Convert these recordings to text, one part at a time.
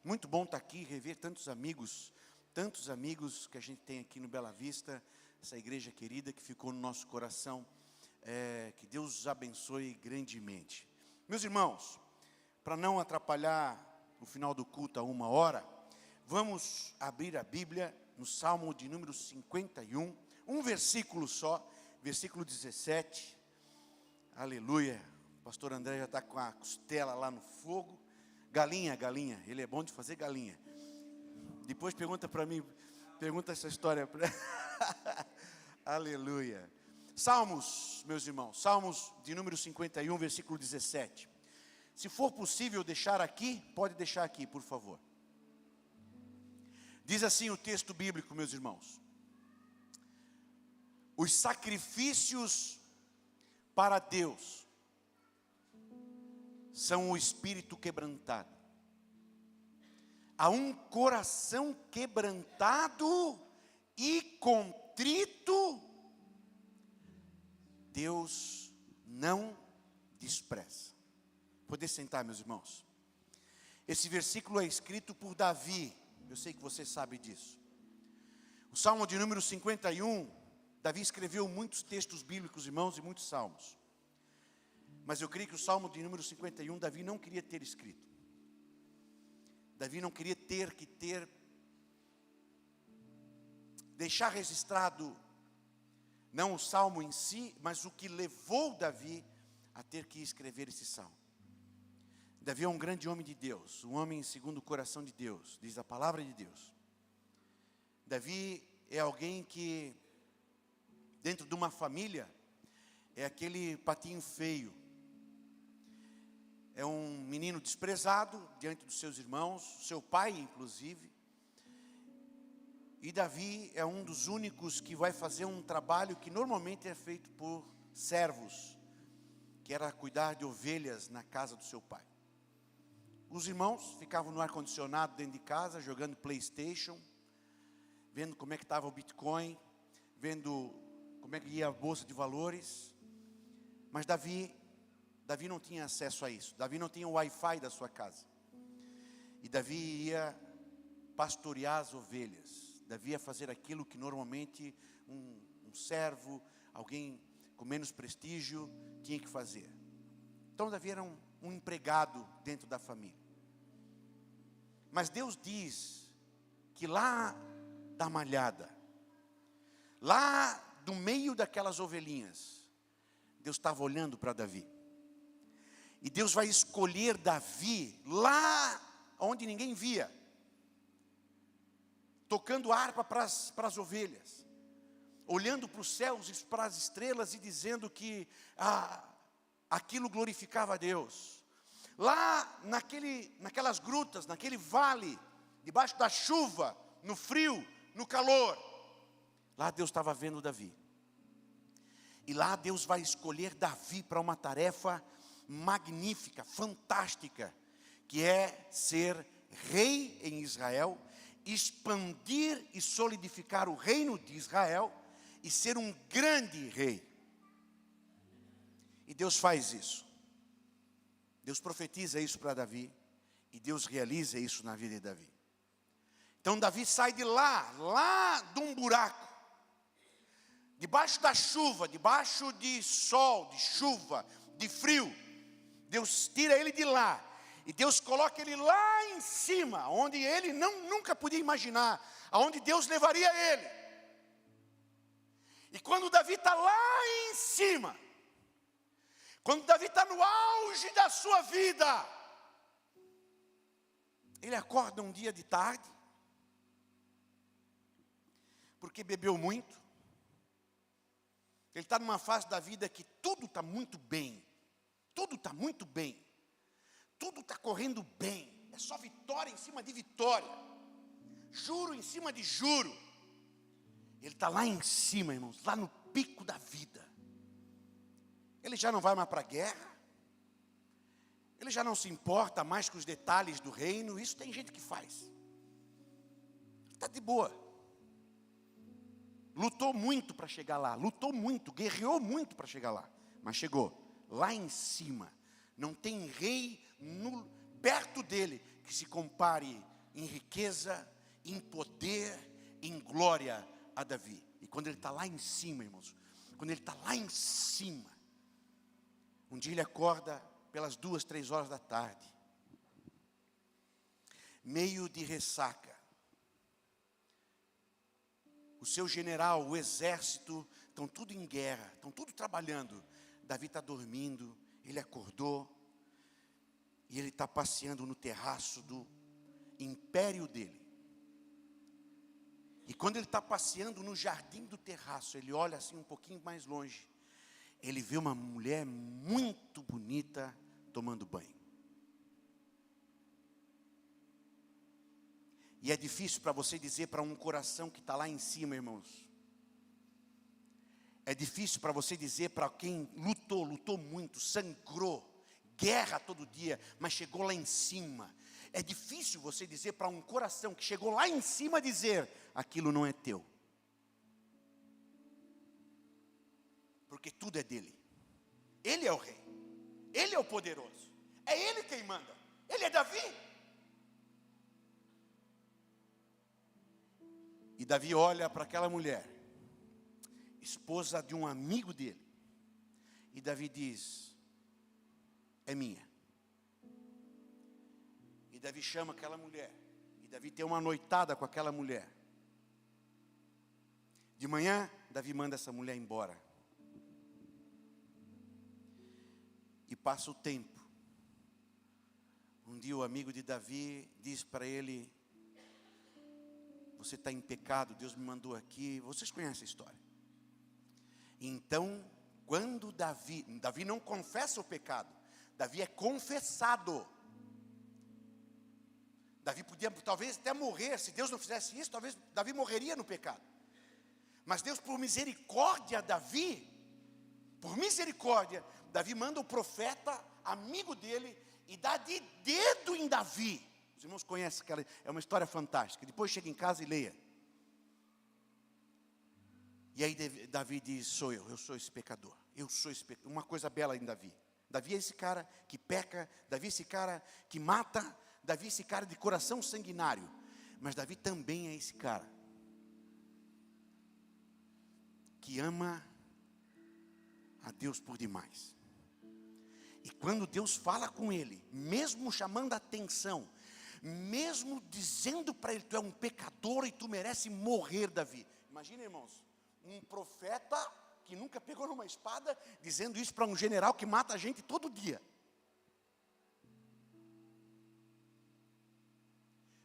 Muito bom estar aqui, rever tantos amigos que a gente tem aqui no Bela Vista, essa igreja querida que ficou no nosso coração. Que Deus os abençoe grandemente. Meus irmãos, para não atrapalhar o final do culto a 1h, vamos abrir a Bíblia no Salmo de número 51, um versículo só, versículo 17. Aleluia. O pastor André já está com a costela lá no fogo. Galinha, ele é bom de fazer galinha. Depois pergunta para mim, pergunta essa história. Aleluia. Salmos, meus irmãos, Salmos de número 51, versículo 17. Se for possível deixar aqui, pode deixar aqui, por favor. Diz assim o texto bíblico, meus irmãos: os sacrifícios para Deus são o espírito quebrantado. A um coração quebrantado e contrito, Deus não despreza. Poder sentar, meus irmãos. Esse versículo é escrito por Davi. Eu sei que você sabe disso. O Salmo de número 51, Davi escreveu muitos textos bíblicos, irmãos, e muitos salmos. Mas eu creio que o Salmo de número 51, Davi não queria ter escrito. Davi não queria deixar registrado, não o Salmo em si, mas o que levou Davi a ter que escrever esse Salmo. Davi é um grande homem de Deus, um homem segundo o coração de Deus, diz a palavra de Deus. Davi é alguém que, dentro de uma família, é aquele patinho feio. É um menino desprezado diante dos seus irmãos, seu pai inclusive. E Davi é um dos únicos que vai fazer um trabalho que normalmente é feito por servos, que era cuidar de ovelhas na casa do seu pai. Os irmãos ficavam no ar-condicionado dentro de casa, jogando PlayStation, vendo como é que estava o Bitcoin, vendo como é que ia a bolsa de valores. Mas Davi não tinha acesso a isso. Davi não tinha o Wi-Fi da sua casa. E Davi ia pastorear as ovelhas. Davi ia fazer aquilo que normalmente um servo, alguém com menos prestígio, tinha que fazer. Então Davi era um empregado dentro da família. Mas Deus diz que lá da malhada, lá do meio daquelas ovelhinhas, Deus estava olhando para Davi. E Deus vai escolher Davi lá onde ninguém via, tocando harpa para as ovelhas, olhando para os céus e para as estrelas e dizendo que aquilo glorificava a Deus. Lá naquelas grutas, naquele vale, debaixo da chuva, no frio, no calor, lá Deus estava vendo Davi. E lá Deus vai escolher Davi para uma tarefa magnífica, fantástica, que é ser rei em Israel, expandir e solidificar o reino de Israel e ser um grande rei. E Deus faz isso. Deus profetiza isso para Davi e Deus realiza isso na vida de Davi. Então Davi sai de lá de um buraco, debaixo da chuva, debaixo de sol, de chuva, de frio. Deus tira ele de lá e Deus coloca ele lá em cima, onde ele nunca podia imaginar, aonde Deus levaria ele. E quando Davi está lá em cima, quando Davi está no auge da sua vida, ele acorda um dia de tarde, porque bebeu muito. Ele está numa fase da vida que tudo está muito bem. Tudo está muito bem. Tudo está correndo bem. É só vitória em cima de vitória. Juro em cima de juro. Ele está lá em cima, irmãos, lá no pico da vida. Ele já não vai mais para a guerra. Ele já não se importa mais com os detalhes do reino. Isso tem gente que faz. Está de boa. Lutou muito para chegar lá. Lutou muito, guerreou muito para chegar lá. Mas chegou. Lá em cima, não tem rei perto dele que se compare em riqueza, em poder, em glória a Davi. E quando ele está lá em cima, irmãos, quando ele está lá em cima, um dia ele acorda pelas 2, 3 horas da tarde, meio de ressaca. O seu general, o exército, estão tudo em guerra, estão tudo trabalhando. Davi está dormindo, ele acordou, e ele está passeando no terraço do império dele. E quando ele está passeando no jardim do terraço, ele olha assim um pouquinho mais longe, ele vê uma mulher muito bonita tomando banho. E é difícil para você dizer para um coração que está lá em cima, irmãos. É difícil para você dizer para quem lutou muito, sangrou, guerra todo dia, mas chegou lá em cima. É difícil você dizer para um coração que chegou lá em cima, dizer, aquilo não é teu. Porque tudo é dele. Ele é o rei. Ele é o poderoso. É ele quem manda. Ele é Davi. E Davi olha para aquela mulher, esposa de um amigo dele. E Davi diz, é minha. E Davi chama aquela mulher. E Davi tem uma noitada com aquela mulher. De manhã, Davi manda essa mulher embora. E passa o tempo. Um dia o amigo de Davi diz para ele, você está em pecado, Deus me mandou aqui. Vocês conhecem a história. Então, quando Davi não confessa o pecado, Davi é confessado. Davi podia talvez até morrer, se Deus não fizesse isso, talvez Davi morreria no pecado. Mas Deus, por misericórdia, Davi manda o profeta, amigo dele, e dá de dedo em Davi. Os irmãos conhecem aquela, é uma história fantástica. Depois chega em casa e leia. E aí Davi diz, eu sou esse pecador. Eu sou esse pecador. Uma coisa bela em Davi. Davi é esse cara que peca, Davi é esse cara que mata, Davi é esse cara de coração sanguinário. Mas Davi também é esse cara que ama a Deus por demais. E quando Deus fala com ele, mesmo chamando a atenção, mesmo dizendo para ele, tu é um pecador e tu merece morrer, Davi. Imagina, irmãos, um profeta que nunca pegou numa espada, dizendo isso para um general que mata a gente todo dia.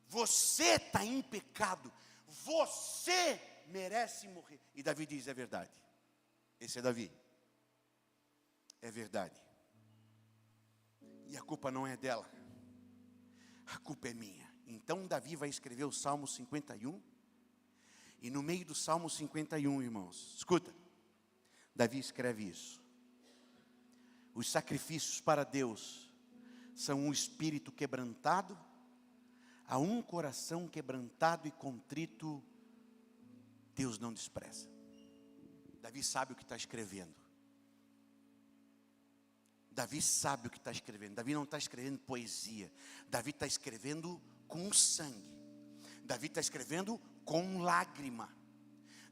Você está em pecado, você merece morrer. E Davi diz, é verdade. Esse é Davi. É verdade. E a culpa não é dela. A culpa é minha. Então Davi vai escrever o Salmo 51. E no meio do Salmo 51, irmãos, escuta. Davi escreve isso. Os sacrifícios para Deus são um espírito quebrantado, a um coração quebrantado e contrito, Deus não despreza. Davi sabe o que está escrevendo. Davi sabe o que está escrevendo. Davi não está escrevendo poesia. Davi está escrevendo com sangue. Davi está escrevendo com lágrima.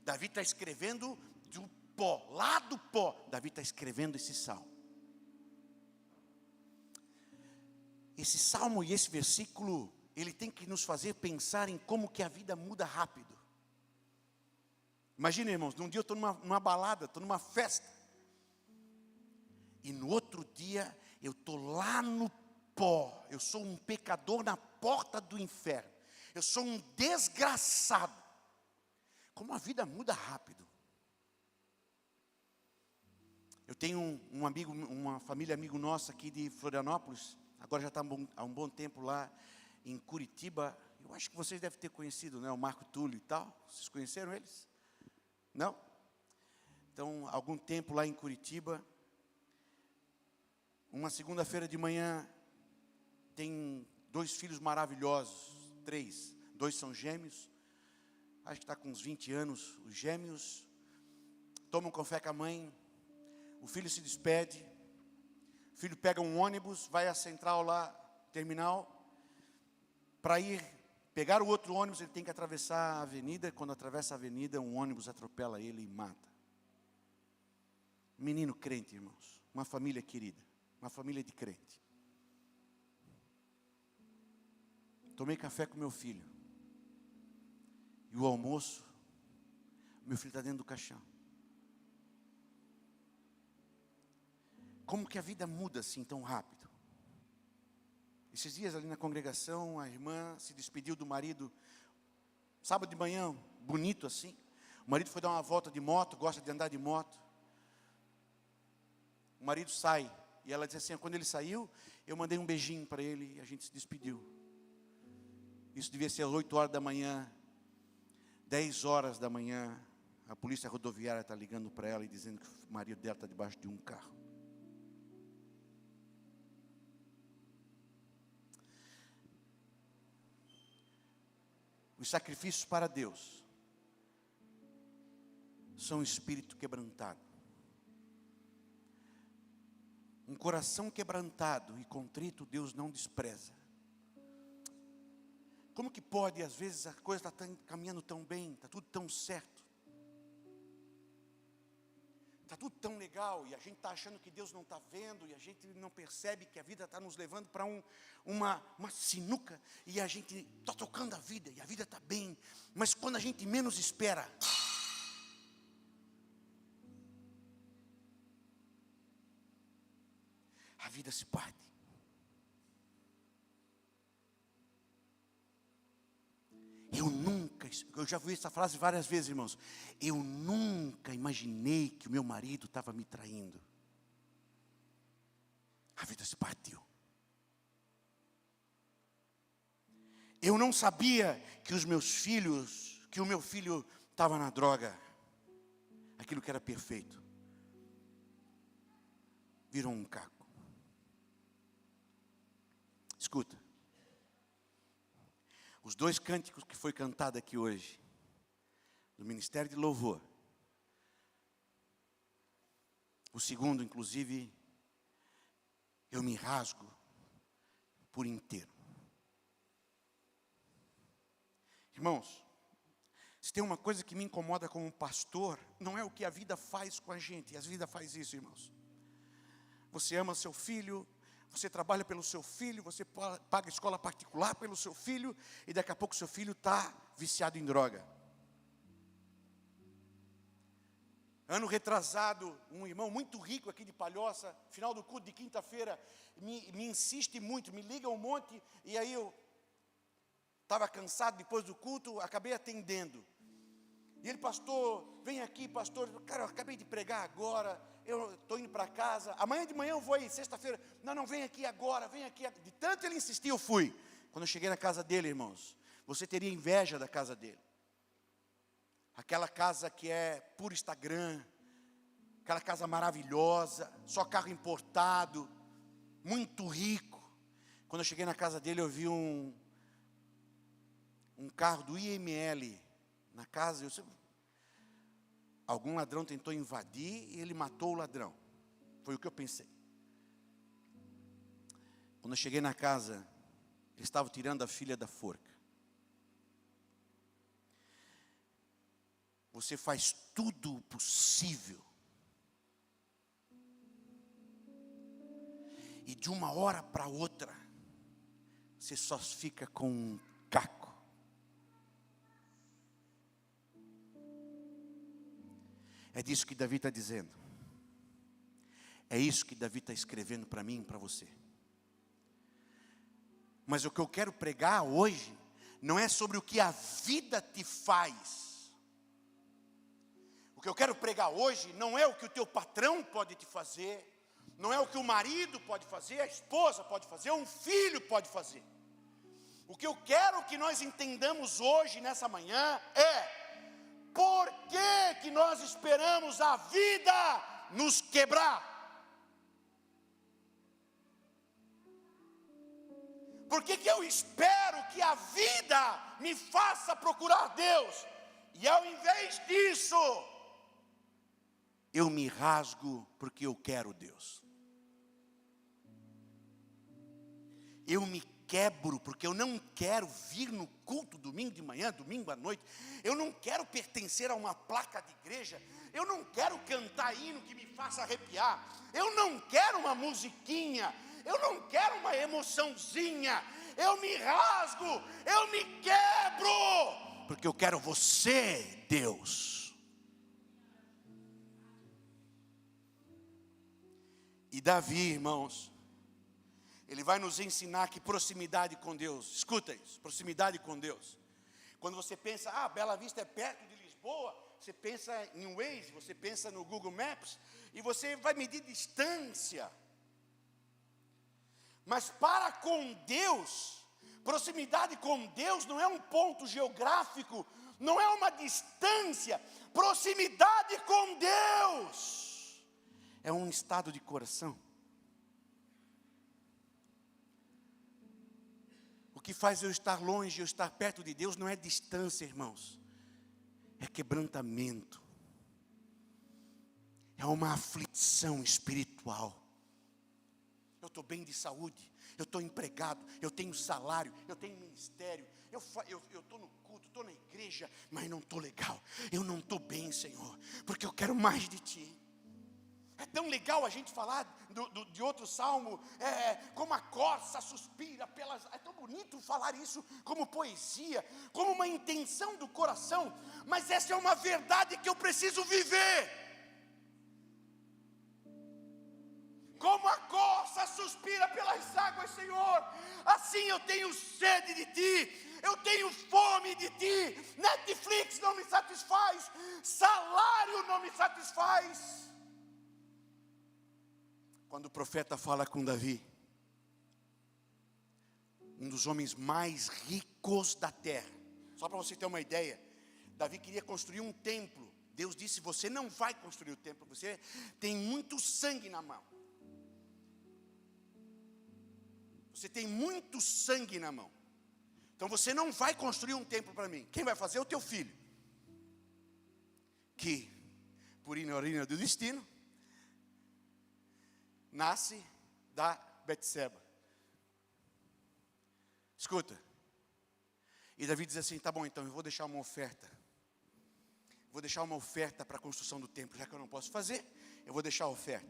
Davi está escrevendo do pó, lá do pó. Davi está escrevendo esse salmo. Esse salmo e esse versículo, ele tem que nos fazer pensar em como que a vida muda rápido. Imagina, irmãos, num dia eu estou numa balada, estou numa festa. E no outro dia, eu estou lá no pó. Eu sou um pecador na porta do inferno. Eu sou um desgraçado. Como a vida muda rápido. Eu tenho um amigo, uma família amigo nossa aqui de Florianópolis. Agora já está há um bom tempo lá em Curitiba. Eu acho que vocês devem ter conhecido, né? O Marco Túlio e tal. Vocês conheceram eles? Não? Então, algum tempo lá em Curitiba. Uma segunda-feira de manhã, tem 2 filhos maravilhosos, 3, 2 são gêmeos, acho que está com uns 20 anos, os gêmeos, tomam café com a mãe, o filho se despede, o filho pega um ônibus, vai à central lá, terminal, para ir pegar o outro ônibus, ele tem que atravessar a avenida. Quando atravessa a avenida, um ônibus atropela ele e mata. Menino crente, irmãos. Uma família querida. Uma família de crente. Tomei café com meu filho. E o almoço, meu filho está dentro do caixão. Como que a vida muda assim tão rápido? Esses dias ali na congregação, a irmã se despediu do marido, sábado de manhã, bonito assim. O marido foi dar uma volta de moto, gosta de andar de moto. O marido sai, e ela diz assim, quando ele saiu, eu mandei um beijinho para ele, e a gente se despediu. Isso devia ser às 8 horas da manhã, 10 horas da manhã, a polícia rodoviária está ligando para ela e dizendo que o marido dela está debaixo de um carro. Os sacrifícios para Deus são um espírito quebrantado. Um coração quebrantado e contrito, Deus não despreza. Como que pode, às vezes, a coisa está caminhando tão bem, está tudo tão certo, está tudo tão legal, e a gente está achando que Deus não está vendo, e a gente não percebe que a vida está nos levando para uma sinuca, e a gente está tocando a vida, e a vida está bem, mas quando a gente menos espera, a vida se parte. Eu já vi essa frase várias vezes, irmãos. Eu nunca imaginei que o meu marido estava me traindo. A vida se partiu. Eu não sabia que o meu filho estava na droga. Aquilo que era perfeito virou um caco. Escuta. Os 2 cânticos que foi cantado aqui hoje, do Ministério de Louvor. O segundo, inclusive, eu me rasgo por inteiro. Irmãos, se tem uma coisa que me incomoda como pastor, não é o que a vida faz com a gente. A vida faz isso, irmãos. Você ama seu filho, você trabalha pelo seu filho, você paga escola particular pelo seu filho, e daqui a pouco seu filho está viciado em droga. Ano retrasado, um irmão muito rico aqui de Palhoça, final do culto de quinta-feira, me insiste muito, me liga um monte, e aí eu estava cansado depois do culto, acabei atendendo. E ele, pastor, vem aqui, pastor. Cara, eu acabei de pregar agora, eu estou indo para casa. Amanhã de manhã eu vou aí, sexta-feira. Não, vem aqui agora, vem aqui. De tanto ele insistir, eu fui. Quando eu cheguei na casa dele, irmãos, você teria inveja da casa dele. Aquela casa que é puro Instagram, aquela casa maravilhosa, só carro importado, muito rico. Quando eu cheguei na casa dele, eu vi um carro do IML na casa. Algum ladrão tentou invadir e ele matou o ladrão. Foi o que eu pensei. Quando eu cheguei na casa, eles estavam tirando a filha da forca. Você faz tudo o possível, e de uma hora para outra, você só fica com um caco. É disso que Davi está dizendo. É isso que Davi está escrevendo para mim e para você. Mas o que eu quero pregar hoje não é sobre o que a vida te faz. O que eu quero pregar hoje não é o que o teu patrão pode te fazer, não é o que o marido pode fazer, a esposa pode fazer, um filho pode fazer. O que eu quero que nós entendamos hoje, nessa manhã, é por que nós esperamos a vida nos quebrar. Por que eu espero que a vida me faça procurar Deus? E ao invés disso, eu me rasgo porque eu quero Deus. Eu me quebro, porque eu não quero vir no culto domingo de manhã, domingo à noite. Eu não quero pertencer a uma placa de igreja. Eu não quero cantar hino que me faça arrepiar. Eu não quero uma musiquinha. Eu não quero uma emoçãozinha. Eu me rasgo, eu me quebro, porque eu quero você, Deus. E Davi, irmãos, ele vai nos ensinar que proximidade com Deus, escuta isso, proximidade com Deus. Quando você pensa, Bela Vista é perto de Lisboa, você pensa em Waze, você pensa no Google Maps, e você vai medir distância. Mas para com Deus, proximidade com Deus não é um ponto geográfico, não é uma distância. Proximidade com Deus é um estado de coração. O que faz eu estar longe, eu estar perto de Deus, não é distância, irmãos. É quebrantamento. É uma aflição espiritual. Eu estou bem de saúde, eu estou empregado, eu tenho salário, eu tenho ministério, eu estou no culto, estou na igreja, mas não estou legal. Eu não estou bem, Senhor, porque eu quero mais de Ti. É tão legal a gente falar de outro salmo, como a corça suspira pelas... É tão bonito falar isso como poesia, como uma intenção do coração, mas essa é uma verdade que eu preciso viver. Como a corça suspira pelas águas, Senhor, assim eu tenho sede de Ti, eu tenho fome de Ti. Netflix não me satisfaz, salário não me satisfaz. Quando o profeta fala com Davi, um dos homens mais ricos da terra, só para você ter uma ideia, Davi queria construir um templo. Deus disse, você não vai construir o templo, você tem muito sangue na mão. Você tem muito sangue na mão. Então você não vai construir um templo para mim. Quem vai fazer é o teu filho. Que, por ironia do destino, nasce da Betseba. Escuta. E Davi diz assim, tá bom, então eu vou deixar uma oferta. Vou deixar uma oferta para a construção do templo. Já que eu não posso fazer, eu vou deixar a oferta.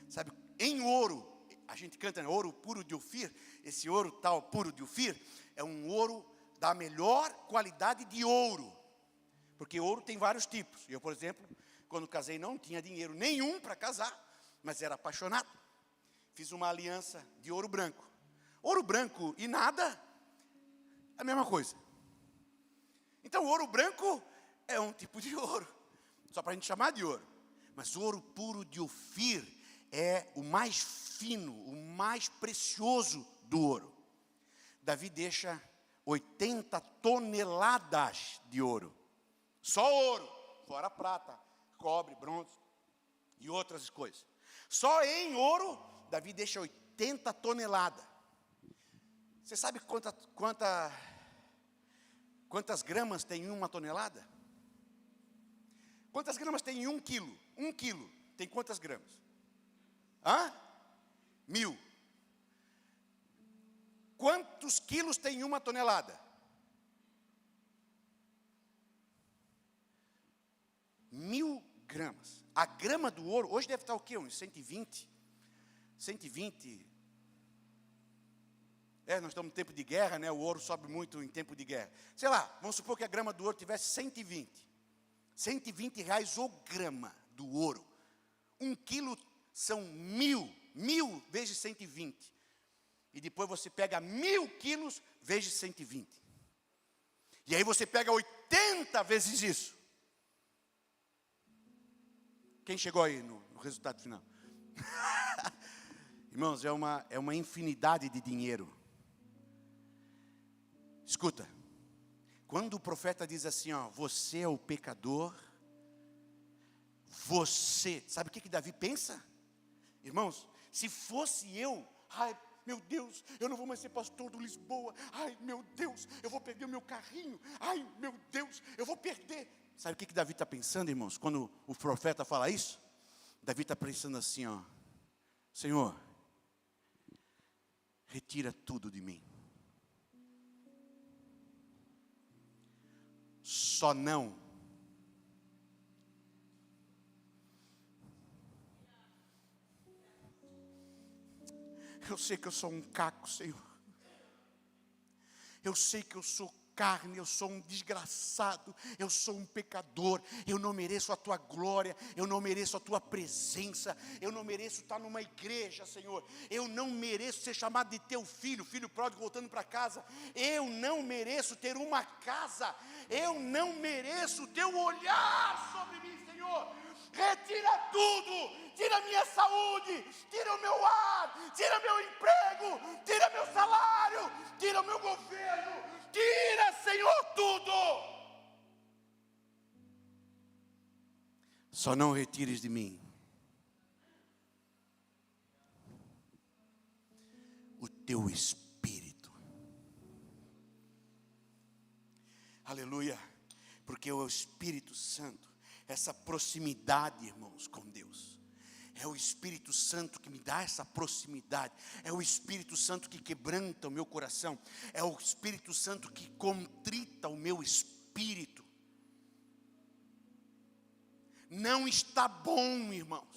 Sabe, em ouro. A gente canta, né, ouro puro de Ofir. Esse ouro tal puro de Ofir é um ouro da melhor qualidade de ouro. Porque ouro tem vários tipos. Eu, por exemplo, quando casei não tinha dinheiro nenhum para casar, mas era apaixonado. Fiz uma aliança de ouro branco. Ouro branco e nada é a mesma coisa. Então ouro branco é um tipo de ouro, só para a gente chamar de ouro. Mas ouro puro de Ofir é o mais fino, o mais precioso do ouro. Davi deixa 80 toneladas de ouro. Só ouro, fora prata, cobre, bronze e outras coisas. Só em ouro, Davi deixa 80 toneladas. Você sabe quantas gramas tem em uma tonelada? Quantas gramas tem em 1 quilo? 1 quilo tem quantas gramas? 1000. Quantos quilos tem uma tonelada? 1000 gramas. A grama do ouro, hoje deve estar o quê? Uns 120? 120. Nós estamos em tempo de guerra, né? O ouro sobe muito em tempo de guerra. Sei lá, vamos supor que a grama do ouro tivesse 120. 120 reais o grama do ouro. 1 quilo são 1000 vezes 120. E depois você pega 1000 quilos vezes 120. E aí você pega 80 vezes isso. Quem chegou aí no resultado final? Irmãos, é uma infinidade de dinheiro. Escuta. Quando o profeta diz assim, você é o pecador, você, sabe o que Davi pensa? Irmãos, se fosse eu, meu Deus, eu não vou mais ser pastor do Lisboa. Ai, meu Deus, eu vou perder o meu carrinho. Ai, meu Deus, eu vou perder. Sabe o que Davi está pensando, irmãos? Quando o profeta fala isso, Davi está pensando assim, Senhor, retira tudo de mim. só não. Eu sei que eu sou um caco, Senhor. Eu sei que eu sou carne, eu sou um desgraçado, eu sou um pecador, eu não mereço a tua glória, eu não mereço a tua presença, eu não mereço estar numa igreja, Senhor, eu não mereço ser chamado de teu filho, filho pródigo voltando para casa, eu não mereço ter uma casa, eu não mereço o teu olhar sobre mim, Senhor. Retira tudo, tira minha saúde, tira o meu ar, tira meu emprego, tira meu salário, tira o meu governo, tira, Senhor, tudo. Só não retires de mim o teu Espírito. Aleluia, porque o Espírito Santo, essa proximidade, irmãos, com Deus, é o Espírito Santo que me dá essa proximidade, é o Espírito Santo que quebranta o meu coração, é o Espírito Santo que contrita o meu espírito. Não está bom, irmãos.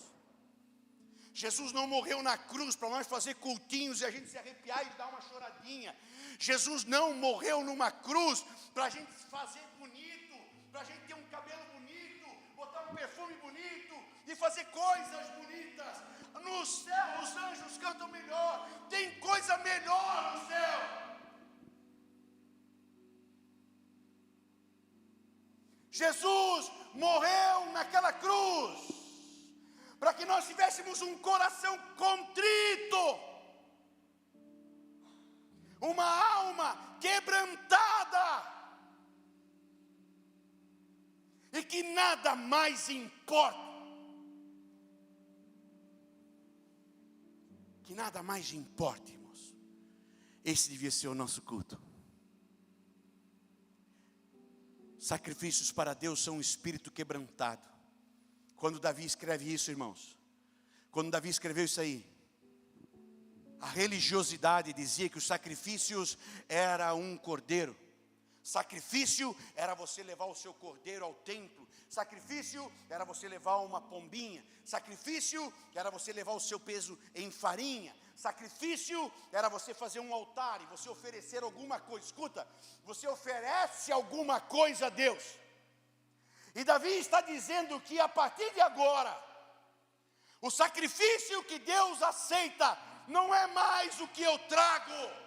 Jesus não morreu na cruz para nós fazer cultinhos e a gente se arrepiar e dar uma choradinha. Jesus não morreu numa cruz para a gente fazer bonito, para a gente ter um cabelo bonito, botar um perfume bonito e fazer coisas bonitas. No céu os anjos cantam melhor, tem coisa melhor no céu. Jesus morreu naquela cruz para que nós tivéssemos um coração contrito, uma alma quebrantada, e que nada mais importa, que nada mais importa, irmãos. Esse devia ser o nosso culto. Sacrifícios para Deus são um espírito quebrantado. Quando Davi escreve isso, irmãos, quando Davi escreveu isso aí, a religiosidade dizia que os sacrifícios era um cordeiro. Sacrifício era você levar o seu cordeiro ao templo. Sacrifício era você levar uma pombinha. Sacrifício era você levar o seu peso em farinha. Sacrifício era você fazer um altar e você oferecer alguma coisa. Escuta, você oferece alguma coisa a Deus. E Davi está dizendo que a partir de agora, o sacrifício que Deus aceita não é mais o que eu trago.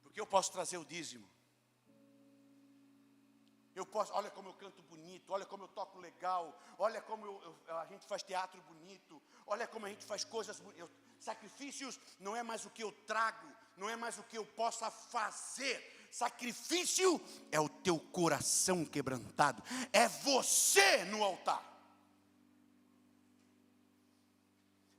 Porque eu posso trazer o dízimo. Eu posso, olha como eu canto bonito, olha como eu toco legal, olha como a gente faz teatro bonito, olha como a gente faz coisas bonitas. Sacrifícios não é mais o que eu trago, não é mais o que eu possa fazer. Sacrifício é o teu coração quebrantado, é você no altar.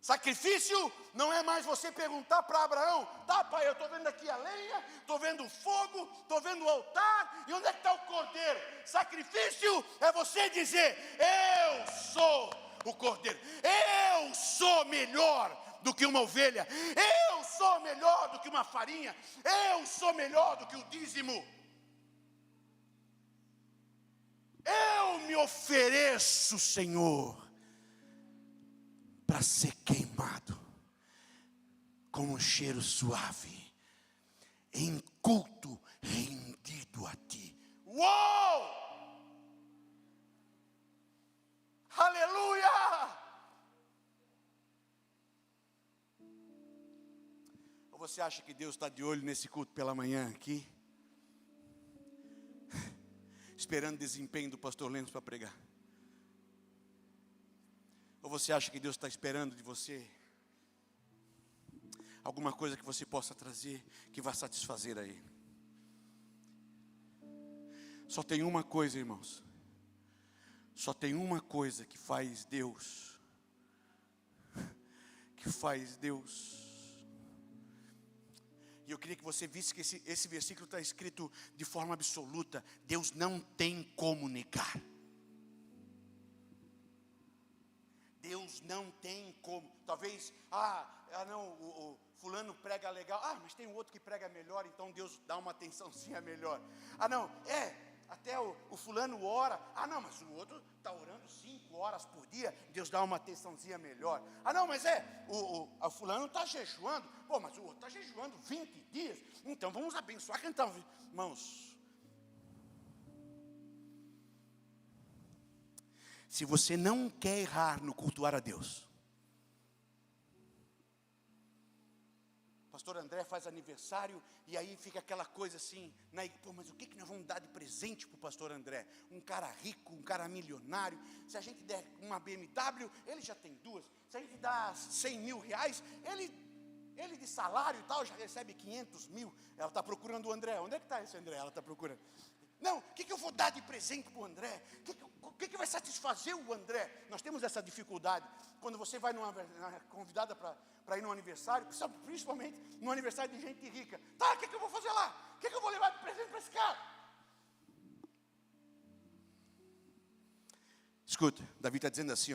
Sacrifício não é mais você perguntar para Abraão: tá, pai, eu estou vendo aqui a lenha, estou vendo o fogo, estou vendo o altar, e onde é que está o cordeiro? Sacrifício é você dizer: eu sou o cordeiro, eu sou melhor do que uma ovelha, eu sou melhor do que uma farinha, eu sou melhor do que o dízimo. Eu me ofereço, Senhor, para ser queimado com um cheiro suave, em culto rendido a Ti. Uou! Aleluia! Ou você acha que Deus está de olho nesse culto pela manhã aqui, esperando o desempenho do pastor Lemos para pregar? Ou você acha que Deus está esperando de você alguma coisa que você possa trazer que vá satisfazer a Ele? Só tem uma coisa, irmãos. Só tem uma coisa que faz Deus. E eu queria que você visse que esse versículo está escrito de forma absoluta. Deus não tem como negar. Deus Deus não tem como. Talvez, não, o fulano prega legal. Mas tem um outro que prega melhor, então Deus dá uma atençãozinha melhor. Não, até o fulano ora. Não, mas o outro está orando 5 horas por dia, Deus dá uma atençãozinha melhor. Não, mas o fulano está jejuando. Mas o outro está jejuando 20 dias. Então vamos abençoar quem está. Irmãos, se você não quer errar no cultuar a Deus, pastor André faz aniversário, e aí fica aquela coisa assim, mas o que nós vamos dar de presente para o pastor André? Um cara rico, um cara milionário. Se a gente der uma BMW, ele já tem 2. Se a gente dá 100 mil reais, ele de salário e tal, já recebe 500 mil. Ela está procurando o André. Onde é que está esse André? Ela está procurando. Não, o que eu vou dar de presente para o André? O que vai satisfazer o André? Nós temos essa dificuldade. Quando você vai convidada para ir num aniversário, principalmente num aniversário de gente rica. O que eu vou fazer lá? O que eu vou levar de presente para esse cara? Escuta, Davi está dizendo assim,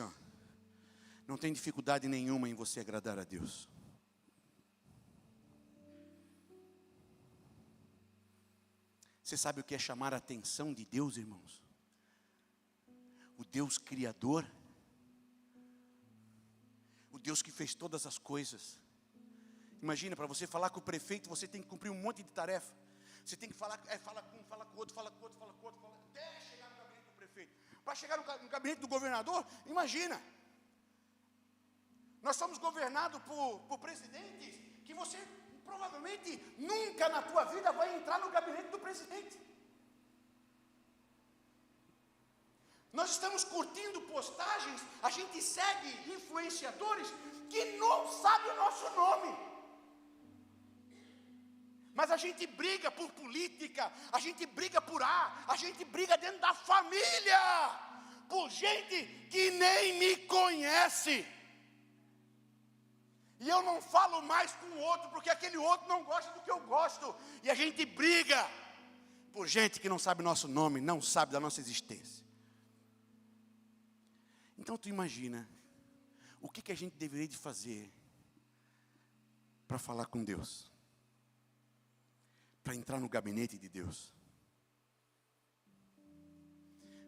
não tem dificuldade nenhuma em você agradar a Deus. Você sabe o que é chamar a atenção de Deus, irmãos? O Deus Criador, o Deus que fez todas as coisas. Imagina, para você falar com o prefeito, você tem que cumprir um monte de tarefa. Você tem que falar com um, fala com o outro, até chegar no gabinete do prefeito. Para chegar no gabinete do governador, imagina. Nós somos governados por presidentes que você provavelmente nunca na tua vida vai entrar no gabinete do presidente. Nós estamos curtindo postagens, a gente segue influenciadores que não sabem o nosso nome. Mas a gente briga por política, a gente briga a gente briga dentro da família, por gente que nem me conhece. E eu não falo mais com o outro, porque aquele outro não gosta do que eu gosto. E a gente briga por gente que não sabe nosso nome, não sabe da nossa existência. Então tu imagina, o que a gente deveria de fazer para falar com Deus? Para entrar no gabinete de Deus?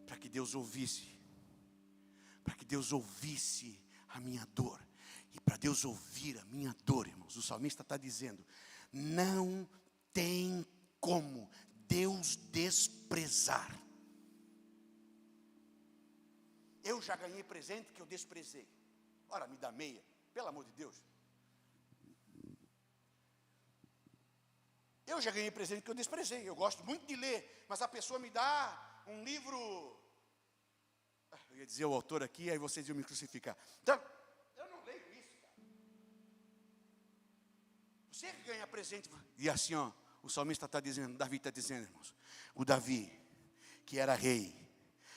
Para que Deus ouvisse a minha dor. E para Deus ouvir a minha dor, irmãos, o salmista está dizendo, não tem como Deus desprezar. Eu já ganhei presente que eu desprezei. Ora, me dá meia, pelo amor de Deus. Eu já ganhei presente que eu desprezei. Eu gosto muito de ler, mas a pessoa me dá um livro. Eu ia dizer o autor aqui, aí vocês iam me crucificar. Então, eu não leio isso, cara. Você que ganha presente. E assim, o salmista está dizendo, Davi está dizendo, irmãos, o Davi, que era rei,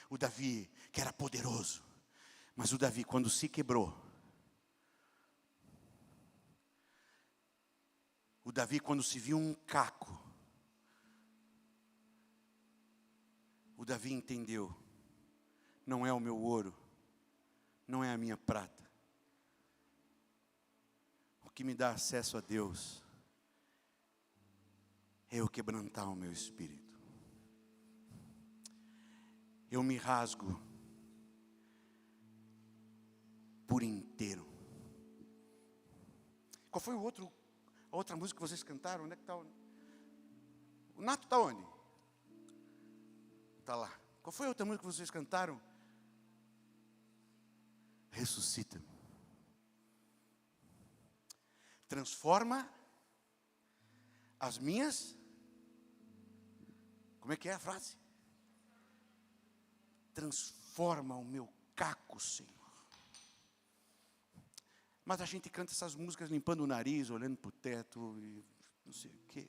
o Davi, que era poderoso, mas o Davi, quando se quebrou, o Davi, quando se viu um caco, o Davi entendeu, não é o meu ouro, não é a minha prata, o que me dá acesso a Deus, é eu quebrantar o meu espírito. Eu me rasgo por inteiro. Qual foi a outra música que vocês cantaram? Onde é que está? O Nato está onde? Está lá. Qual foi a outra música que vocês cantaram? Ressuscita-me. Transforma as minhas. Como é que é a frase? Transforma o meu caco, Senhor. Mas a gente canta essas músicas limpando o nariz, olhando para o teto e não sei o quê.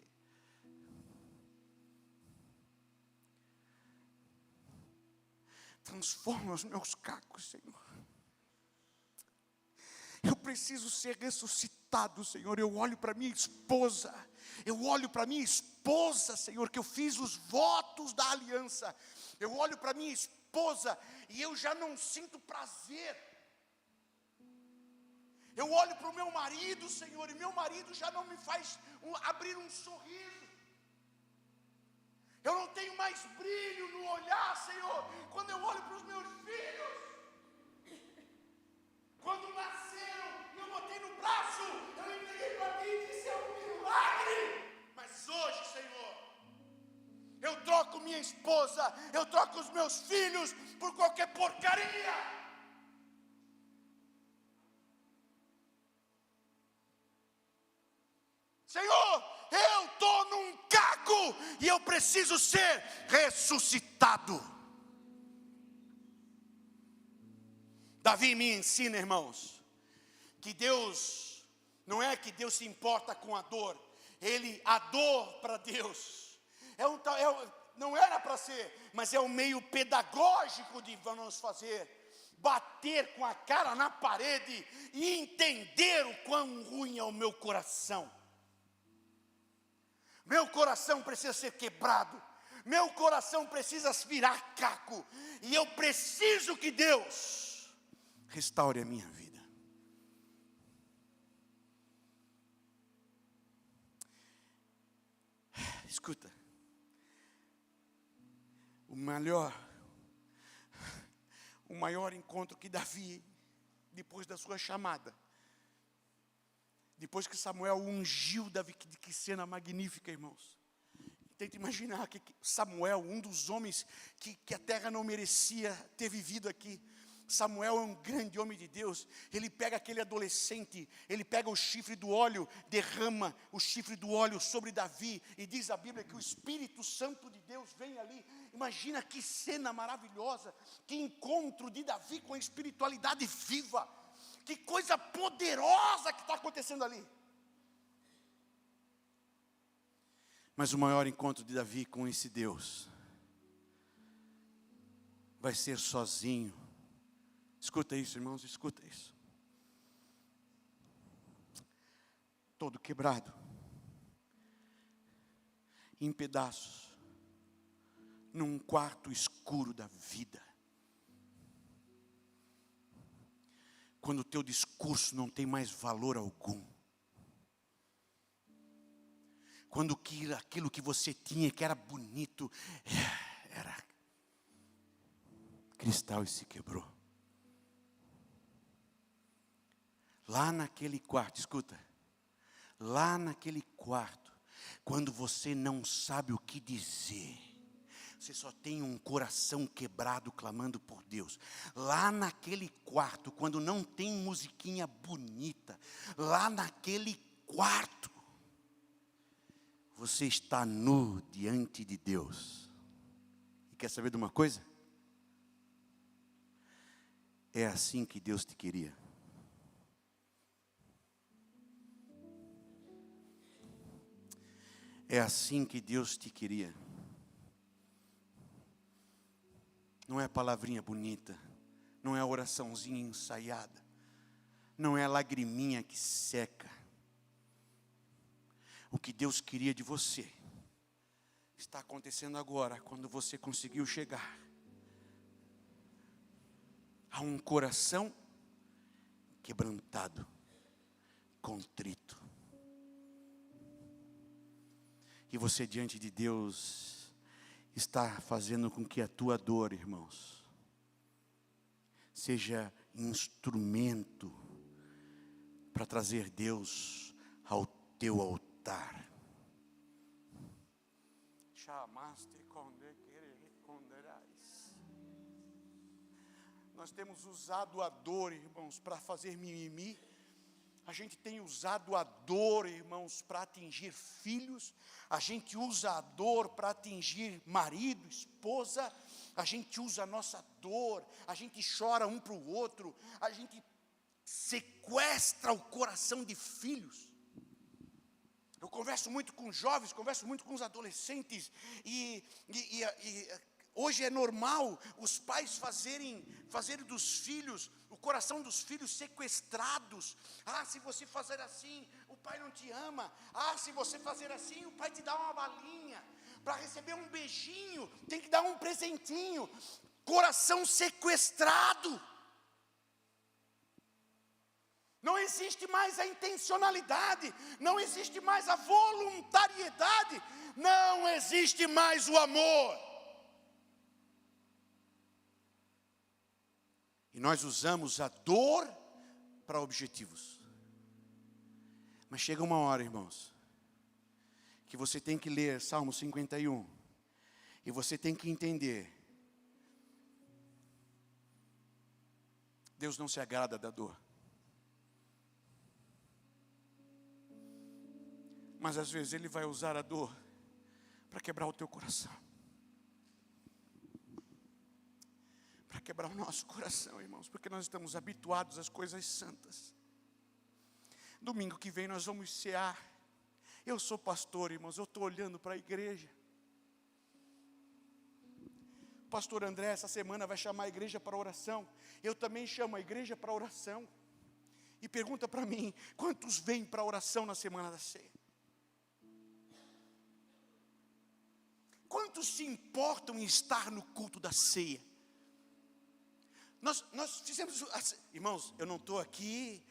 Transforma os meus cacos, Senhor. Eu preciso ser ressuscitado, Senhor. Eu olho para minha esposa. Senhor, que eu fiz os votos da aliança. Eu olho para minha esposa e eu já não sinto prazer. Eu olho para o meu marido, Senhor, e meu marido já não me faz abrir um sorriso. Eu não tenho mais brilho no olhar, Senhor, quando eu olho para os meus filhos. Quando nasceram e eu botei no braço, eu entreguei para ti e disse: é um milagre. Mas hoje, Senhor, eu troco minha esposa, eu troco os meus filhos por qualquer porcaria. Senhor, eu estou num caco e eu preciso ser ressuscitado. Davi me ensina, irmãos, que Deus, não é que Deus se importa com a dor, a dor para Deus, não era para ser, mas é o meio pedagógico de nós fazer, bater com a cara na parede e entender o quão ruim é o meu coração. Meu coração precisa ser quebrado, meu coração precisa virar caco, e eu preciso que Deus restaure a minha vida. Escuta, o maior encontro que Davi, depois da sua chamada, depois que Samuel ungiu Davi, que cena magnífica, irmãos. Tenta imaginar que Samuel, um dos homens que a terra não merecia ter vivido aqui. Samuel é um grande homem de Deus. Ele pega aquele adolescente, ele pega o chifre do óleo, derrama o chifre do óleo sobre Davi, e diz a Bíblia que o Espírito Santo de Deus vem ali. Imagina que cena maravilhosa, que encontro de Davi com a espiritualidade viva. Que coisa poderosa que está acontecendo ali. Mas o maior encontro de Davi com esse Deus vai ser sozinho. Escuta isso, irmãos, escuta isso. Todo quebrado, em pedaços, num quarto escuro da vida. Quando o teu discurso não tem mais valor algum. Quando aquilo que você tinha, que era bonito, era cristal e se quebrou. Lá naquele quarto, escuta. Lá naquele quarto, quando você não sabe o que dizer, você só tem um coração quebrado clamando por Deus. Lá naquele quarto, quando não tem musiquinha bonita, lá naquele quarto, você está nu diante de Deus. E quer saber de uma coisa? É assim que Deus te queria. É assim que Deus te queria. Não é palavrinha bonita, não é oraçãozinha ensaiada, não é lagriminha que seca. O que Deus queria de você está acontecendo agora, quando você conseguiu chegar a um coração quebrantado, contrito. E você diante de Deus está fazendo com que a tua dor, irmãos, seja instrumento para trazer Deus ao teu altar. Nós temos usado a dor, irmãos, para fazer mimimi. A gente tem usado a dor, irmãos, para atingir filhos. A gente usa a dor para atingir marido, esposa. A gente usa a nossa dor. A gente chora um para o outro. A gente sequestra o coração de filhos. Eu converso muito com jovens, converso muito com os adolescentes. E hoje é normal os pais fazerem dos filhos, o coração dos filhos sequestrados. Ah, se você fazer assim, o pai não te ama. Ah, se você fazer assim, o pai te dá uma balinha. Para receber um beijinho, tem que dar um presentinho. Coração sequestrado. Não existe mais a intencionalidade, não existe mais a voluntariedade, não existe mais o amor. E nós usamos a dor para objetivos. Mas chega uma hora, irmãos, que você tem que ler Salmo 51, e você tem que entender, Deus não se agrada da dor. Mas às vezes Ele vai usar a dor para quebrar o teu coração. Para quebrar o nosso coração, irmãos, porque nós estamos habituados às coisas santas. Domingo que vem nós vamos cear. Eu sou pastor, irmãos, eu estou olhando para a igreja. O pastor André essa semana vai chamar a igreja para oração. Eu também chamo a igreja para oração. E pergunta para mim, quantos vêm para a oração na semana da ceia? Quantos se importam em estar no culto da ceia? Nós fizemos, irmãos, eu não estou aqui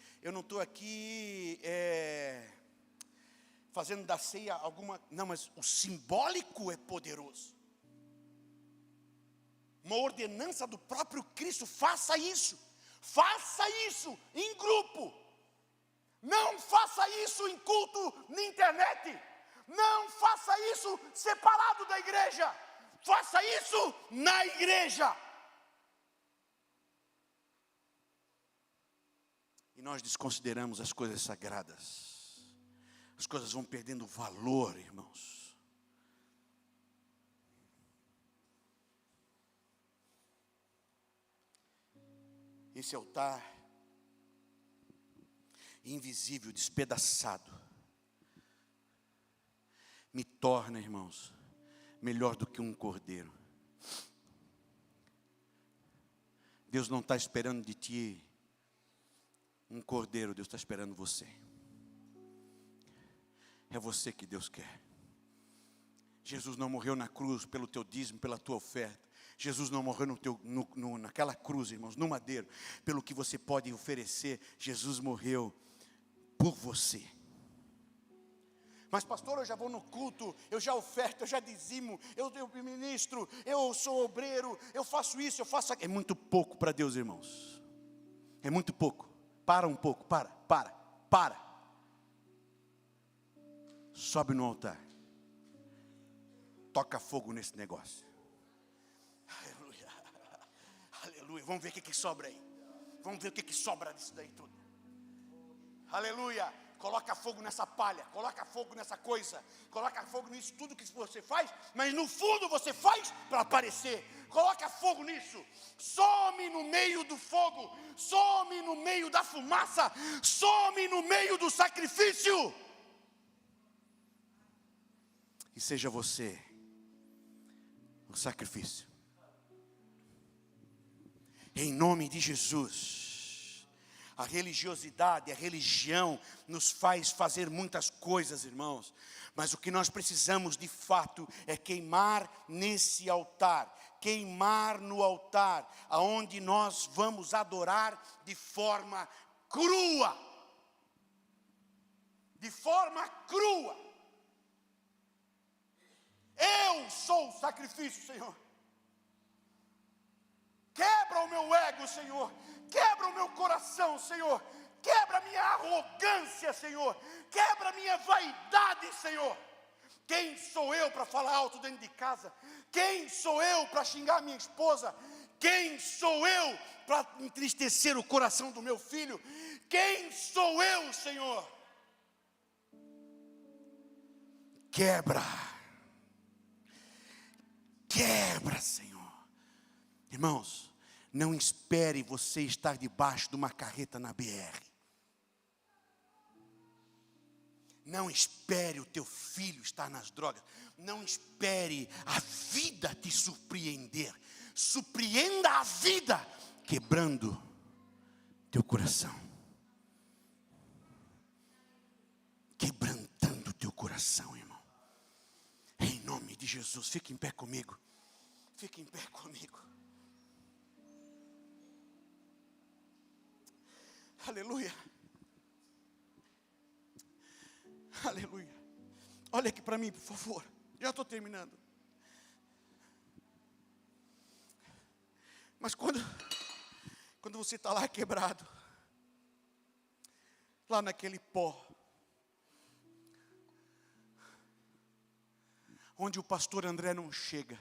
fazendo da ceia alguma, não, mas o simbólico é poderoso. Uma ordenança do próprio Cristo, faça isso em grupo, não faça isso em culto na internet, não faça isso separado da igreja, faça isso na igreja. E nós desconsideramos as coisas sagradas. As coisas vão perdendo valor, irmãos. Esse altar invisível, despedaçado, me torna, irmãos, melhor do que um cordeiro. Deus não está esperando de ti um cordeiro, Deus está esperando você. É você que Deus quer. Jesus não morreu na cruz pelo teu dízimo, pela tua oferta. Jesus não morreu naquela cruz, irmãos, no madeiro, pelo que você pode oferecer. Jesus morreu por você. Mas pastor, eu já vou no culto, eu já oferto, eu já dizimo, eu ministro, eu sou obreiro, eu faço isso, eu faço aquilo. É muito pouco para Deus, irmãos. É muito pouco. Para um pouco, para. Sobe no altar. Toca fogo nesse negócio. Aleluia. Aleluia. Vamos ver o que sobra aí. Vamos ver o que sobra disso daí tudo. Aleluia. Coloca fogo nessa palha, coloca fogo nessa coisa, coloca fogo nisso tudo que você faz, mas no fundo você faz para aparecer. Coloca fogo nisso, some no meio do fogo, some no meio da fumaça, some no meio do sacrifício. E seja você o sacrifício. Em nome de Jesus. A religiosidade, a religião nos faz fazer muitas coisas, irmãos. Mas o que nós precisamos de fato é queimar nesse altar. Queimar no altar, aonde nós vamos adorar de forma crua. De forma crua. Eu sou o sacrifício, Senhor. Quebra o meu ego, Senhor. Quebra o meu coração, Senhor. Quebra a minha arrogância, Senhor. Quebra a minha vaidade, Senhor. Quem sou eu para falar alto dentro de casa? Quem sou eu para xingar minha esposa? Quem sou eu para entristecer o coração do meu filho? Quem sou eu, Senhor? Quebra. Quebra, Senhor. Irmãos, não espere você estar debaixo de uma carreta na BR. Não espere o teu filho estar nas drogas. Não espere a vida te surpreender. Surpreenda a vida quebrando teu coração. Quebrantando teu coração, irmão. Em nome de Jesus, fique em pé comigo. Fique em pé comigo. Aleluia. Aleluia. Olha aqui para mim, por favor. Já estou terminando. Mas quando você está lá quebrado, lá naquele pó, onde o pastor André não chega,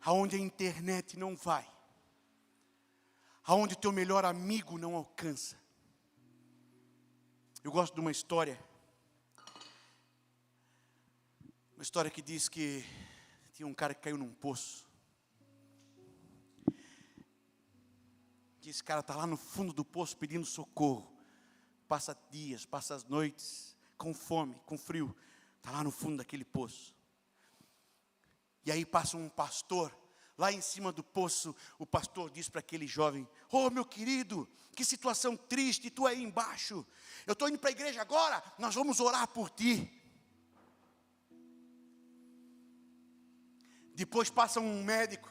aonde a internet não vai, aonde o teu melhor amigo não alcança. Eu gosto de uma história que diz que tinha um cara que caiu num poço. Que esse cara está lá no fundo do poço pedindo socorro. Passa dias, passa as noites, com fome, com frio. Está lá no fundo daquele poço. E aí passa um pastor, lá em cima do poço, o pastor diz para aquele jovem: "Oh, meu querido, que situação triste, tu aí embaixo. Eu estou indo para a igreja agora, nós vamos orar por ti." Depois passa um médico: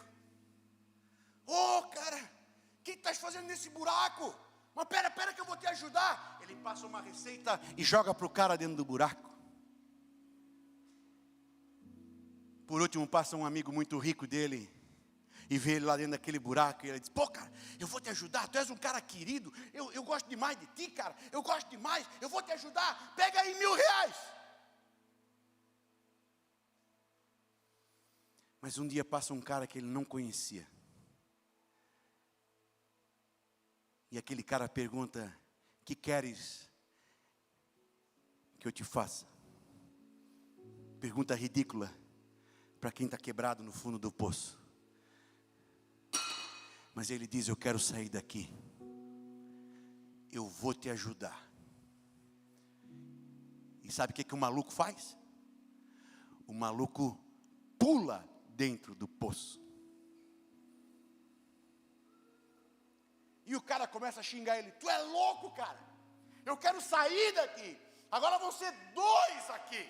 "Oh, cara, o que estás fazendo nesse buraco? Mas pera que eu vou te ajudar." Ele passa uma receita e joga para o cara dentro do buraco. Por último passa um amigo muito rico dele e vê ele lá dentro daquele buraco, e ele diz: "Pô, cara, eu vou te ajudar, tu és um cara querido, eu gosto demais de ti, cara, eu gosto demais, eu vou te ajudar, pega aí R$1.000. Mas um dia passa um cara que ele não conhecia. E aquele cara pergunta: "Que queres que eu te faça?" Pergunta ridícula para quem está quebrado no fundo do poço. Mas ele diz: "Eu quero sair daqui. Eu vou te ajudar." E sabe o que o maluco faz? O maluco pula dentro do poço. E o cara começa a xingar ele: "Tu é louco, cara. Eu quero sair daqui. Agora vão ser 2 aqui."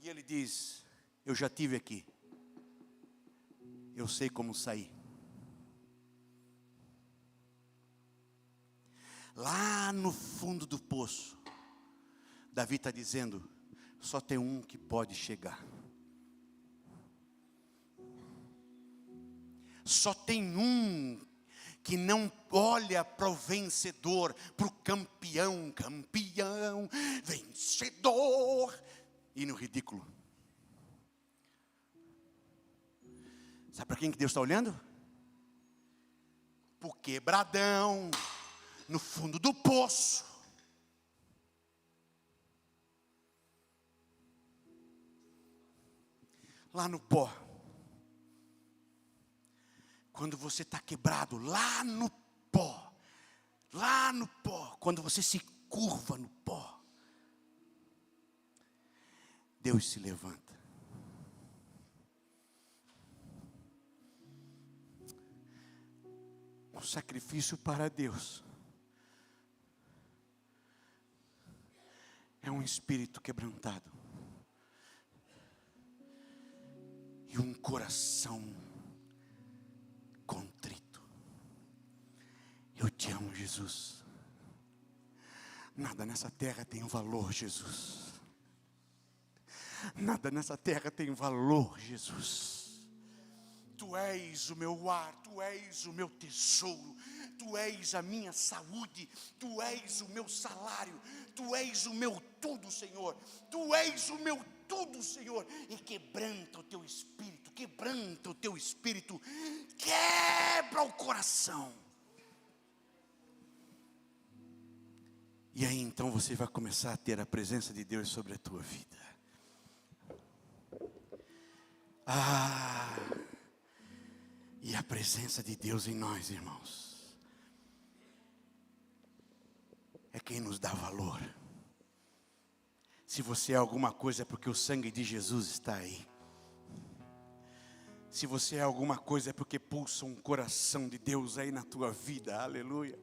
E ele diz: "Eu já tive aqui. Eu sei como sair." Lá no fundo do poço, Davi está dizendo: só tem um que pode chegar. Só tem um que não olha para o vencedor, para o campeão, vencedor, e no ridículo. Sabe para quem que Deus está olhando? Para o quebradão, no fundo do poço. Lá no pó. Quando você está quebrado, lá no pó, quando você se curva no pó, Deus se levanta. O sacrifício para Deus é um espírito quebrantado e um coração contrito. Eu te amo, Jesus. Nada nessa terra tem valor, Jesus. Nada nessa terra tem valor, Jesus. Tu és o meu ar, Tu és o meu tesouro, Tu és a minha saúde, Tu és o meu salário, Tu és o meu tudo, Senhor. Tu és o meu tudo, Senhor. E quebranta o Teu Espírito, quebranta o Teu Espírito, quebra o coração. E aí então você vai começar a ter a presença de Deus sobre a tua vida. E a presença de Deus em nós, irmãos, é quem nos dá valor. Se você é alguma coisa, é porque o sangue de Jesus está aí. Se você é alguma coisa, é porque pulsa um coração de Deus aí na tua vida. Aleluia.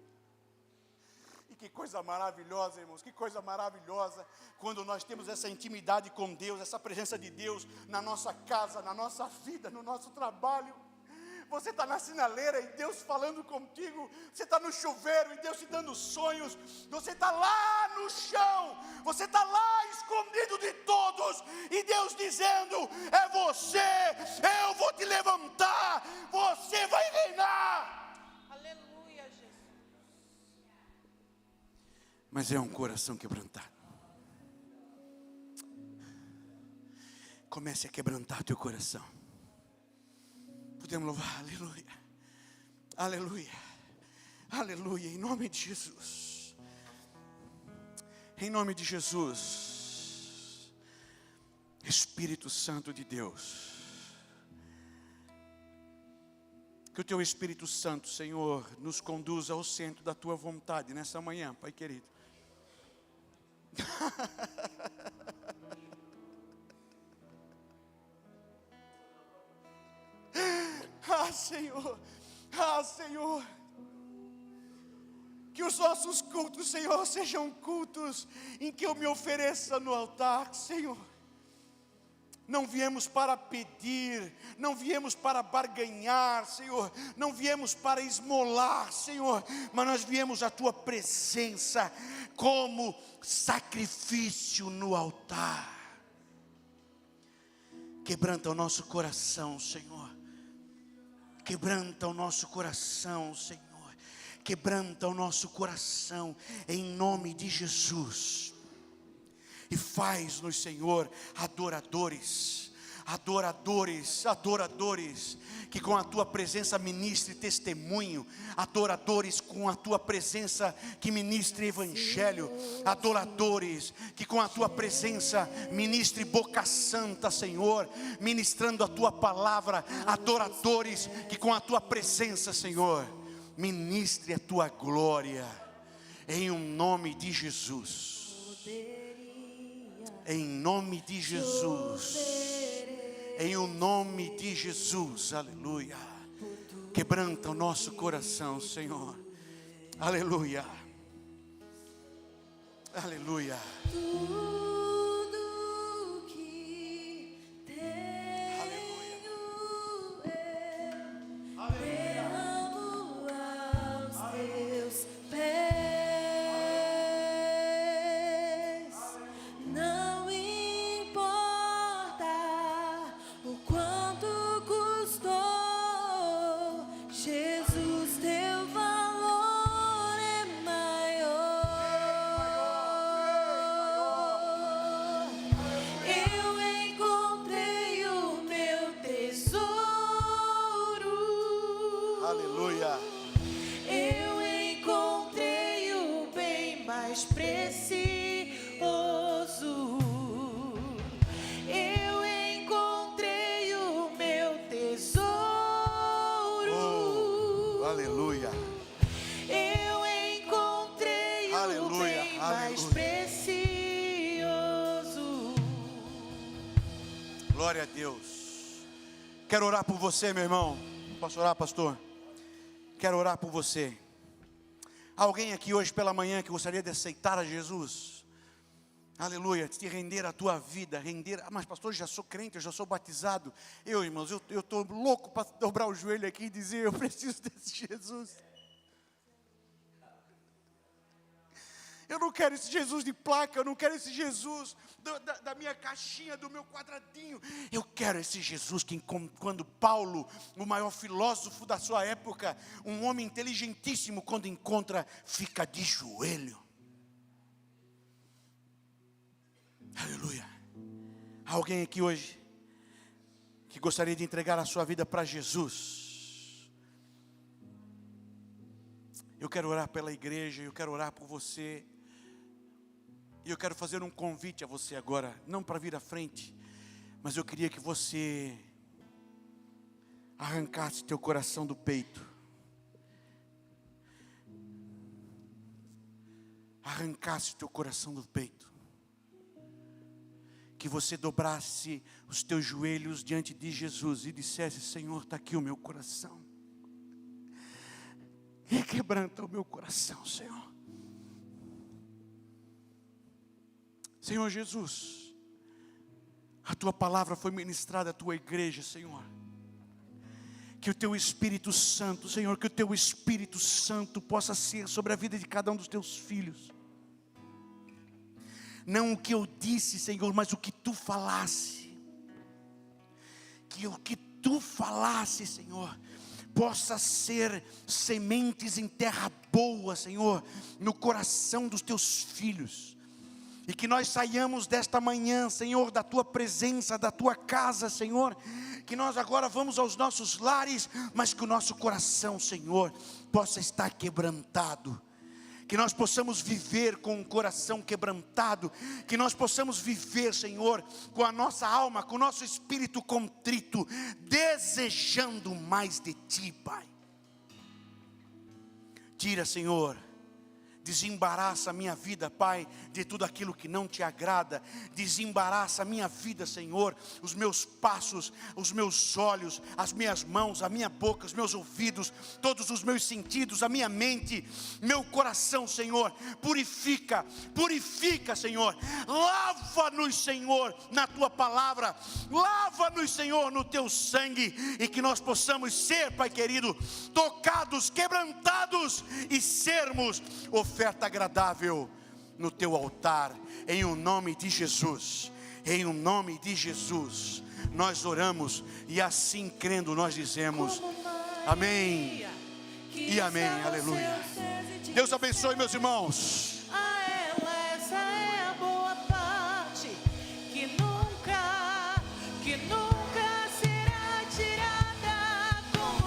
E que coisa maravilhosa, irmãos, que coisa maravilhosa quando nós temos essa intimidade com Deus, essa presença de Deus na nossa casa, na nossa vida, no nosso trabalho. Você está na sinaleira e Deus falando contigo. Você está no chuveiro e Deus te dando sonhos. Você está lá no chão. Você está lá escondido de todos. E Deus dizendo: é você, eu vou te levantar. Você vai reinar. Aleluia, Jesus. Mas é um coração quebrantado. Comece a quebrantar teu coração. Podemos louvar, aleluia, aleluia, aleluia, em nome de Jesus, em nome de Jesus. Espírito Santo de Deus, que o teu Espírito Santo, Senhor, nos conduza ao centro da tua vontade nessa manhã, Pai querido. Senhor, Senhor, que os nossos cultos, Senhor, sejam cultos em que eu me ofereça no altar, Senhor. Não viemos para pedir, não viemos para barganhar, Senhor, não viemos para esmolar, Senhor, mas nós viemos à tua presença como sacrifício no altar. Quebranta o nosso coração, Senhor. Quebranta o nosso coração, Senhor. Quebranta o nosso coração em nome de Jesus. E faz-nos, Senhor, adoradores, adoradores, adoradores, que com a tua presença ministre testemunho, adoradores com a tua presença que ministre evangelho, adoradores que com a tua presença ministre boca santa, Senhor, ministrando a tua palavra, adoradores que com a tua presença, Senhor, ministre a tua glória, em um nome de Jesus. Em nome de Jesus, em o nome de Jesus, aleluia. Quebranta o nosso coração, Senhor, aleluia, aleluia. Tudo que tenho eu derramo aos teus pés. Não importa o quanto custou, Jesus, teu valor é maior. Eu encontrei o meu tesouro. Aleluia. Eu encontrei o bem mais precioso. Eu encontrei o meu tesouro. Aleluia. Eu encontrei Aleluia, o bem mais aleluia. precioso. Glória a Deus. Quero orar por você, meu irmão. Posso orar, pastor? Quero orar por você. Alguém aqui hoje pela manhã que gostaria de aceitar a Jesus? Aleluia, te render a tua vida, render. Mas pastor, já sou crente, eu já sou batizado. Irmãos, eu estou louco para dobrar o joelho aqui e dizer: eu preciso desse Jesus. Eu não quero esse Jesus de placa, eu não quero esse Jesus da minha caixinha, do meu quadradinho. Eu quero esse Jesus que, quando Paulo, o maior filósofo da sua época, um homem inteligentíssimo, quando encontra, fica de joelho. Aleluia. Alguém aqui hoje que gostaria de entregar a sua vida para Jesus? Eu quero orar pela igreja, eu quero orar por você. E eu quero fazer um convite a você agora, não para vir à frente, mas eu queria que você arrancasse teu coração do peito. Arrancasse teu coração do peito. Que você dobrasse os teus joelhos diante de Jesus e dissesse: Senhor, está aqui o meu coração. E quebranta o meu coração, Senhor. Senhor Jesus, a tua palavra foi ministrada à tua igreja, Senhor. Que o Teu Espírito Santo, Senhor, que o Teu Espírito Santo possa ser sobre a vida de cada um dos Teus filhos. Não o que eu disse, Senhor, mas o que Tu falasse. Que o que Tu falasse, Senhor, possa ser sementes em terra boa, Senhor, no coração dos Teus filhos. E que nós saiamos desta manhã, Senhor, da Tua presença, da Tua casa, Senhor. Que nós agora vamos aos nossos lares, mas que o nosso coração, Senhor, possa estar quebrantado. Que nós possamos viver com o coração quebrantado. Que nós possamos viver, Senhor, com a nossa alma, com o nosso espírito contrito, desejando mais de Ti, Pai. Tira, Senhor, desembaraça a minha vida, Pai, de tudo aquilo que não Te agrada. Desembaraça a minha vida, Senhor, os meus passos, os meus olhos, as minhas mãos, a minha boca, os meus ouvidos, todos os meus sentidos, a minha mente, meu coração, Senhor. Purifica, purifica, Senhor. Lava-nos, Senhor, na Tua palavra. Lava-nos, Senhor, no Teu sangue. E que nós possamos ser, Pai querido, tocados, quebrantados e sermos oferta agradável no Teu altar, em o nome de Jesus. Em o nome de Jesus nós oramos, e assim crendo nós dizemos amém e amém, aleluia. Deus abençoe, meus irmãos.